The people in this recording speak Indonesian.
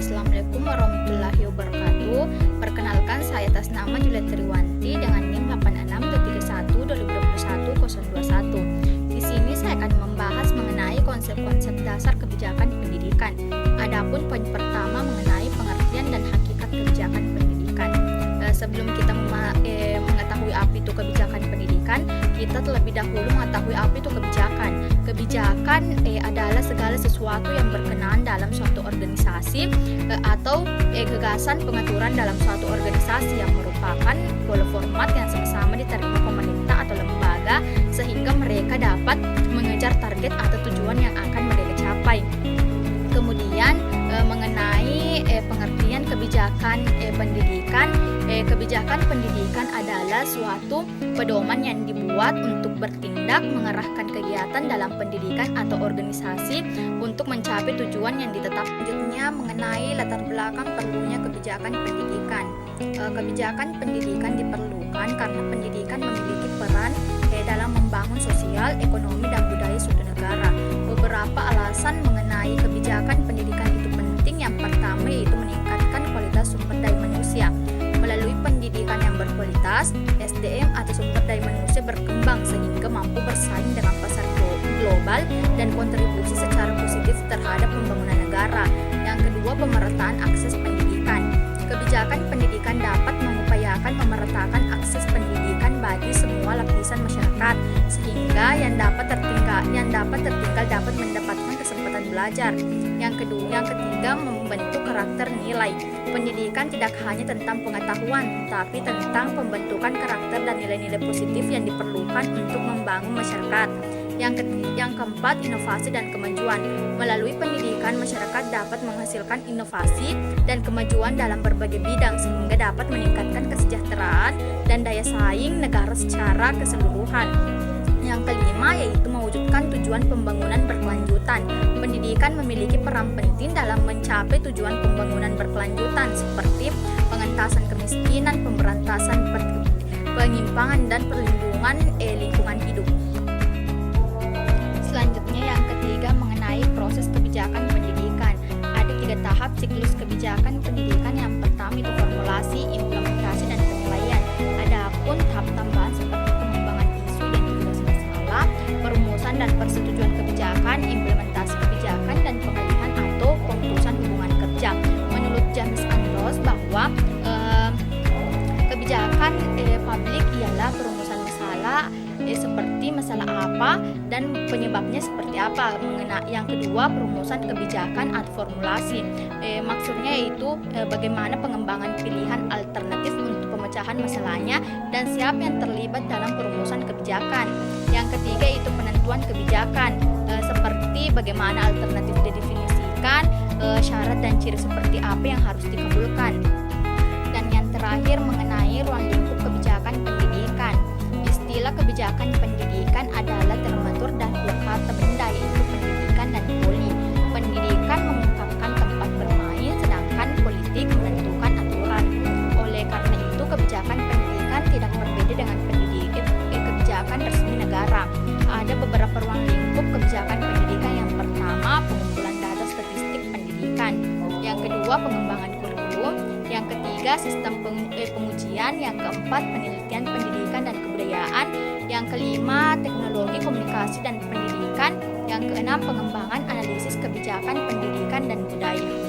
Assalamualaikum warahmatullahi wabarakatuh. Perkenalkan, saya atas nama Juliet Triwanti dengan NIM 86.31.2021.021. Di sini saya akan membahas mengenai konsep-konsep dasar kebijakan pendidikan. Adapun poin pertama mengenai pengertian dan hakikat kebijakan pendidikan. Sebelum kita mengetahui apa itu kebijakan pendidikan, kita terlebih dahulu mengetahui apa itu kebijakan. Kebijakan adalah segala sesuatu yang berkenaan dalam suatu organisasi atau gagasan pengaturan dalam suatu organisasi yang merupakan pola format yang sama-sama diterima pemerintah atau lembaga sehingga mereka dapat mengejar target atau tujuan yang akan mereka capai. Kemudian mengenai pengertian kebijakan pendidikan. Kebijakan pendidikan adalah suatu pedoman yang dibuat untuk bertindak mengarahkan kegiatan dalam pendidikan atau organisasi untuk mencapai tujuan yang ditetapkan. Selanjutnya mengenai latar belakang perlunya kebijakan pendidikan. Kebijakan pendidikan diperlukan karena pendidikan memiliki peran dalam membangun sosial, ekonomi, dan budaya suatu negara. Beberapa alasan mengenai kebijakan pendidikan itu penting. Yang pertama yaitu meningkatkan kualitas sumber daya manusia. Melalui pendidikan yang berkualitas, SDM atau sumber daya manusia berkembang sehingga mampu bersaing dengan pasar global dan kontribusi secara positif terhadap pembangunan negara. Yang kedua, pemerataan akses pendidikan. Kebijakan pendidikan dapat mengupayakan pemeratakan akses pendidikan bagi semua lapisan masyarakat sehingga yang dapat tertinggal dapat mendapatkan kesempatan belajar. Yang ketiga, membentuk karakter nilai. Pendidikan tidak hanya tentang pengetahuan, tapi tentang pembentukan karakter dan nilai-nilai positif yang diperlukan untuk membangun masyarakat. Yang keempat, inovasi dan kemajuan. Melalui pendidikan, masyarakat dapat menghasilkan inovasi dan kemajuan dalam berbagai bidang sehingga dapat meningkatkan kesejahteraan dan daya saing negara secara keseluruhan. Yang kelima yaitu mewujudkan tujuan pembangunan berkelanjutan. Pendidikan memiliki peran penting dalam mencapai tujuan pembangunan berkelanjutan seperti pengentasan kemiskinan, pemberantasan penyimpangan, dan perlindungan lingkungan hidup. Selanjutnya yang ketiga mengenai proses kebijakan pendidikan. Ada 3 tahap siklus kebijakan pendidikan. Yang pertama itu formulasi, implementasi, dan penilaian. Adapun tahap tambahan seperti pengembangan isu, identifikasi masalah, perumusan dan persetujuan kebijakan, implementasi kebijakan, dan pengalihan atau pemutusan hubungan kerja. Menurut James Andros bahwa kebijakan publik ialah perumusan masalah seperti masalah apa dan penyebabnya seperti apa. Yang kedua, perumusan kebijakan atau formulasi. Maksudnya yaitu bagaimana pengembangan pilihan alternatif untuk pemecahan masalahnya dan siapa yang terlibat dalam perumusan kebijakan. Yang ketiga itu penentuan kebijakan, seperti bagaimana alternatif didefinisikan, syarat dan ciri seperti apa yang harus dikabulkan. Dan yang terakhir mengenai ruang lingkup kebijakan pendidikan. Istilah kebijakan pendidikan adalah termatur dan 2 kata benda yaitu pendidikan dan poli. Pendidikan mengungkapkan tempat bermain, sedangkan politik menentukan aturan. Oleh karena itu, kebijakan pendidikan tidak berbeda dengan kebijakan resmi negara. Ada beberapa ruang lingkup kebijakan pendidikan. Yang pertama, pengumpulan data statistik pendidikan. Yang kedua, pengembangan kurikulum. Yang ketiga, sistem pengujian. Yang keempat, penelitian pendidikan dan kebudayaan. Yang kelima, teknologi komunikasi dan pendidikan. Yang keenam, pengembangan analisis kebijakan pendidikan dan budaya.